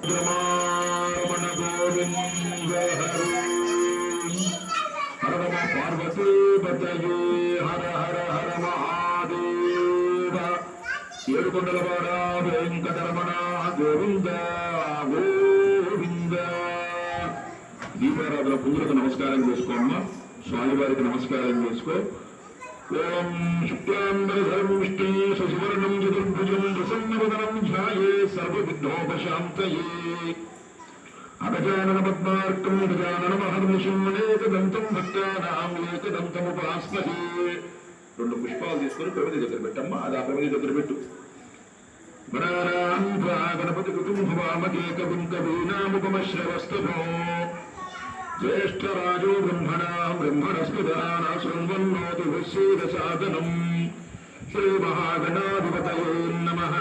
రమణ గోవింద హరి హర నమ పార్వతీ పతయే హర హర హర మహాదేవ ఏడుకొండలవాడ వెంకటరమణ గోవింద గోవింద. దీపారాధన పూజలకు నమస్కారం చేసుకోమ్మా. స్వామివారికి నమస్కారం చేసుకో. ఓం శుక్లాంబరధరం విష్ణు శశివర్ణం చతుర్భుజం ప్రసన్నవదనం ధ్యాయే సర్వవిఘ్నోపశాంతయే. అగజానన పద్మార్కం గజానన మహర్నిశం అనేకదంతం భక్తానాం ఏకదంతముపాస్మహే. 2 పుష్పాలు తీసుకొని ప్రమిది దగ్గర పెట్టమ్మా. అది ఆ ప్రమిది దగ్గర పెట్టు. గణపతి కుటుంబవామకేక కవీనాముపమశ్రవస్తభో జ్యేష్ఠరాజో బ్రహ్మణస్పదానాశృణ్వన్నోతి విశ్వేదసాదనం. శ్రీమహాగణాధిపతయే నమః.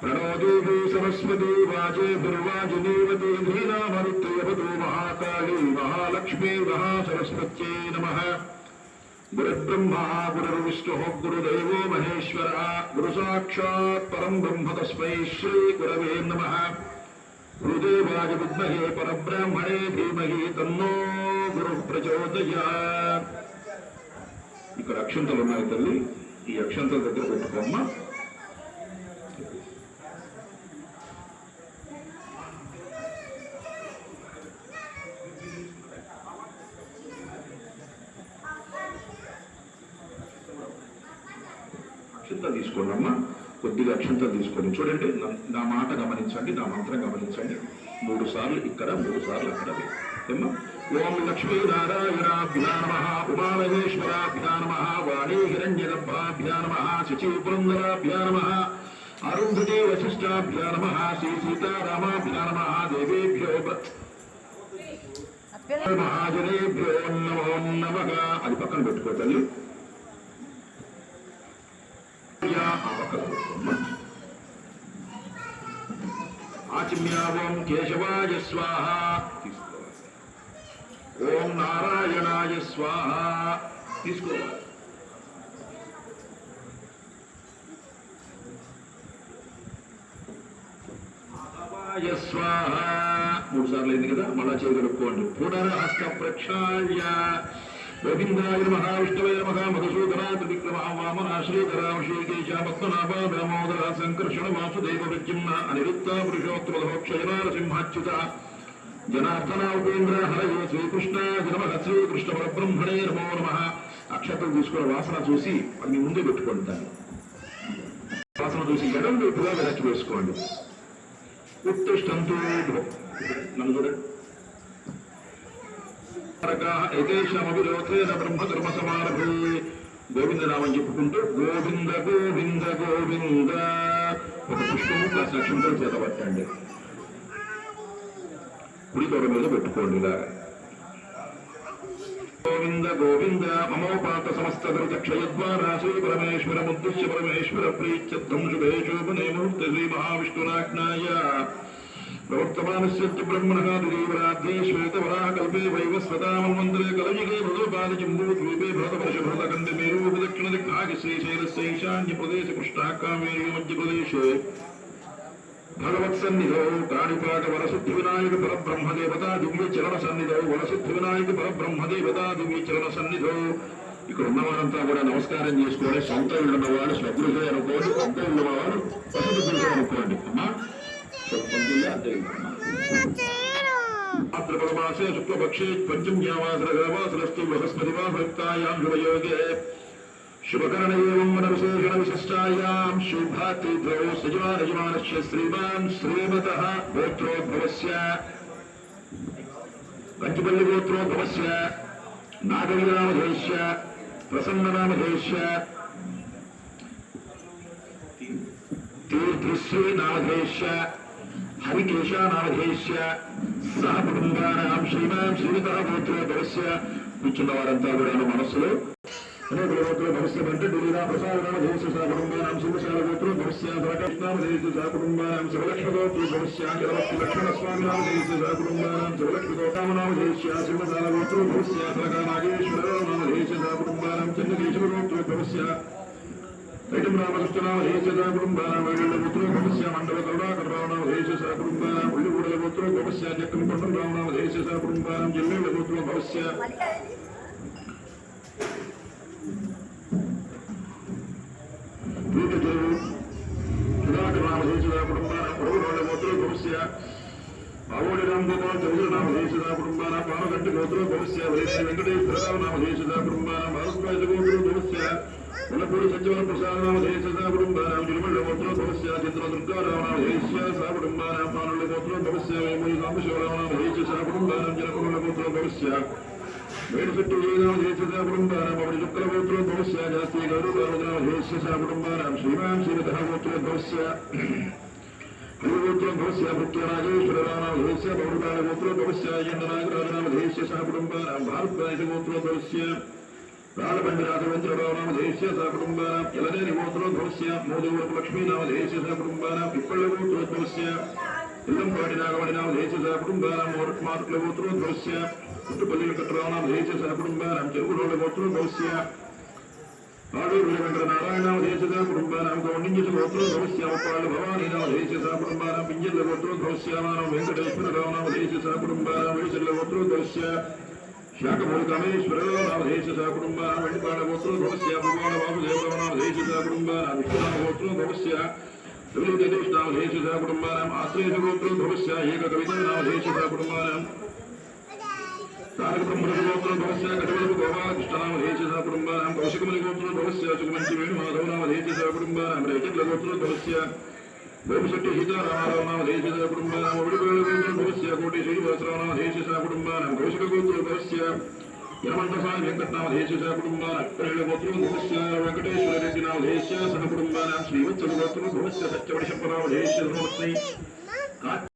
ప్రణో దేవీ సరస్వతీ వాచేర్వాజినీవతి ధీనామరుత్యవతూ మహాకాళీ మహాలక్ష్మీ మహాసరస్వత్యై నమః. గురుబ్రహ్మా గురుర్విష్ణుః గురుదేవో మహేశ్వరः గురుసాక్షాత్ పరం బ్రహ్మ తస్మై శ్రీ గురవే నమః. గురుదేవాయ విద్మహే పరబ్రహ్మణే ధీమహి తన్నో గురుః ప్రచోదయాత్. ఇక్కడ అక్షంతలు ఉన్నాయి తల్లి. ఈ అక్షంతల దగ్గర పెట్టుకోమ్మా. అక్షంతలు తీసుకోండి అమ్మా. కొద్దిగా అక్షంతలు తీసుకోండి. చూడండి, నా మాట గమనించండి, నా మంత్రం గమనించండి. 3 సార్లు ఇక్కడ, 3 సార్లు అక్కడ. ఏమ్మా? ఓం లక్ష్మీనారాయణాభ్యా నమః, ఉమామహేశ్వరాభ్యా నమః, వాణీ హిరణ్యగర్భాభ్యా నమః, శచీపురందరాభ్యా నమః, అరుంధతి వశిష్టాభ్యా నమః, శ్రీ సీతారామాభ్యా నమః, దేవేభ్యో మహాజనేభ్యో నమో నమః. అది పక్కన పెట్టుకో తల్లి. ఆచిమ్యా ఓం కేశవాయ స్వాహ. ఓం నారాయణాయ స్వాహ. తీసుకోవాలి. స్వాహ 3 సార్లు అయింది కదా. మళ్ళా చేయగలుపుకోండి. పునరహస్త ప్రక్షాళ్య. గోవిందాయ నమః, విష్ణవే నమః, మధుసూదనా త్రివిక్రమ వామన శ్రీధరా శ్రీకేశ పద్మనాభ దామోదర సంకర్షణ వాసుదేవ ప్రద్యుమ్న అనిరుద్ధ పురుషోత్తమోక్షయ నరసింహాచ్యుత జనార్దన ఉపేంద్ర హరయే శ్రీకృష్ణ నమః. శ్రీకృష్ణ పరబ్రహ్మణే నమో నమః. అక్షతలు తీసుకున్న వాసన చూసి అది మీ ముందే పెట్టుకోండి. దాన్ని వాసన చూసి ఎడం వైపుగా వెనక్కి వేసుకోండి. ఉత్తిష్టంతు. నన్ను చూడండి. ఏతేషామవిరోధేన బ్రహ్మకర్మ సమారభే. గోవిందనామం చెప్పుకుంటూ గోవింద గోవింద గోవింద. ఒక పుష్పము ప్లస్ అక్షంతలు చేతపట్టండి. కుడి తొడ మీద పెట్టుకోండి. ఇలా గోవింద గోవింద మమోపాత సమస్త క్షయద్వారా శ్రీ పరమేశ్వర ముద్దుశ్య పరమేశ్వర ప్రీత్యర్థం శుభే శోభనే ముహూర్తే శ్రీ మహావిష్ణునాజ్ఞాయ ప్రవర్తమానస్య బ్రహ్మణః దేవరాధ్యే శ్వేతవరాహకల్పే వైవస్వతామన్వంతరే కలయుగే భృతపాలజంబూద్వీపే భరతవర్షభరతఖండే మేరు దక్షిణ దిక్కాగి శ్రీశైలస్య ఈశాన్యప్రదేశ కృష్ణాకామేరు మధ్యప్రదేశే భగవత్సన్నిధౌ కాణిపాక వరసిద్ధి వినాయక పరబ్రహ్మదేవతా దివ్య చరణ సన్నిధౌ వరసిద్ధి వినాయక పరబ్రహ్మదేవతా దివ్య చరణ సన్నిధౌ. ఇక్కడ ఉన్నవారంతా కూడా నమస్కారం చేసుకోండి. సొంత ఇళ్ళు ఉన్నవాడు స్వగృహే అనుకోండి, సొంత ఇళ్ళు ఉన్నవాడు వసతి గృహం అనుకోండి. అమ్మా మాసే శుక్లపక్షే పంచమ్యావాసరస్తు బృహస్పతివాసక్తాయాం శుభయోగే శుభకరణ ఏవం మనవిశేషణ విశిష్టాయాం శుభాతిథౌ సజమానజమానస్య శ్రీమాన్ శ్రీమతః గోత్రోద్భవస్య పంచపల్లి గోత్రోద్భవస్య నాగరినామధేశ్య ప్రసన్ననామధేశ్య తీర్థశ్రీనామధేశ్య హరికేశానామధేశ్య సహ కుటుంబానాం శ్రీమాన్ శ్రీమతః గోత్రోద్భవస్య. కూర్చున్న వారంతా కూడా మనస్సులో అనేక గోత్ర భవిష్యమంటే ఢిల్లీనా ప్రసాదనామధేశ సహ కుటుంబానాం సింహశాల గోత్రో భవిష్య ధరకృష్ణామధేశ సహ కుటుంబానాం శివలక్ష్మ గోత్రో భవిష్య జలవక్తి లక్ష్మణస్వామినామధేశ సహ కుటుంబానాం శివలక్ష్మి గోత్రామనామధేశ సింహశాల గోత్రో భవిష్య ధరకా నాగేశ్వరనామధేశ సహ కుటుంబానాం చంద్రకేశవ గోత్రో భవిష్య వైటం రామకృష్ణనామధేశ సహ కుటుంబానాం వైడల గోత్రో భవిష్య మండల కరుణాకరనామధేశ సహ కుటుంబానాం ఉల్లిగూడ గోత్ర భవస్య చక్రం కొండం రామనామధేయ సహ కుటుంబానాం జిల్లేళ్ల గోత్ర భవస్య आवोडी राम गोपाल चौधरी नाम देशदा कुटुंबाना पानगंटि गोत्र भवस्य वैश्य वेंकटेश्वर नाम देशदा कुटुंबाना भारद्वाज गोत्र भवस्य वनपूरी संजीवन प्रसाद नाम देशदा कुटुंबाना जिलमल्ल गोत्र भवस्य चित्रदुर्गा राम नाम देशस्य सा कुटुंबाना पानल्ल गोत्र भवस्य वेमुनि सांबशिव राम नाम देशस्य सा कुटुंबाना जनकुल गोत्र भवस्य वेणुशेट्टी नाम देशदा कुटुंबाना पवनि शुक्ल गोत्र भवस्य जास्ति गौरव नाम देशस्य सा कुटुंबाना श्रीराम श्रीधर गोत्र भवस्य गोत्र भवस्य भक्तराजेश्वर राम देशस्य बहुदान गोत्र भवस्य यन्नागराज नाम देशस्य सह कुटुंबानां भारद्वाज गोत्र भवस्य रालबंडराघवेंद्र नाम देशस्य सह कुटुंबानां यलनेनि गोत्र भवस्य मोदूर लक्ष्मी नाम देशस्य सह कुटुंबानां पिप्पळ गोत्र भवस्य इल्लंपाडि नागवडि नाम देशस्य सह कुटुंबानां मोरट्मार्कल गोत्र भवस्य पुट्टपल्लि कट्टराव नाम देशस्य सह कुटुंबानां चेरुगुडोळ गोत्र भवस्य आडूर वेंकटनारायण नाम देशदा कुटुंबानां गौंडिंजस गोत्र भवस्य अवपाल भवानी नाम देशदा कुटुंबानां पिंजल गोत्र भवस्य मानव वेंकटेश्वर राव नाम देशदा कुटुंबानां वैशल्य गोत्र भवस्य शाकभूल कामेश्वर नाम देशदा कुटुंबानां वेणुपाल गोत्र भवस्य भगवान वासुदेव नाम देशदा कुटुंबानां विष्णु गोत्र भवस्य जगदीश नाम देशदा कुटुंबानां आश्रय गोत्र भवस्य एक कविता नाम देशदा कुटुंबानां तारकब्रह्मगोत्र भवस्य गजवल्लभ गोपालकृष्णनाम देशदा कुटुंबानां कौशिकमणि गोत्र भवस्य सुगमंचि वेणुमाधव नाम देशदा कुटुंबानां रेचल गोत्र भवस्य वेमुशेट्टी सीतारामराव नाम देशदा कुटुंबानां उडुपेळ गोत्र भवस्य कोटि श्रीनिवासराव नाम देशदा कुटुंबानां कौशिक गोत्र भवस्य यमंतसाय वेंकट नाम देशदा कुटुंबानां करेळ गोत्र भवस्य वेंकटेश्वर रेड्डी नाम देशस्य सह कुटुंबानां श्रीवत्सल गोत्र भवस्य सत्यवडि शंभराव देशस्य धर्मपत्नी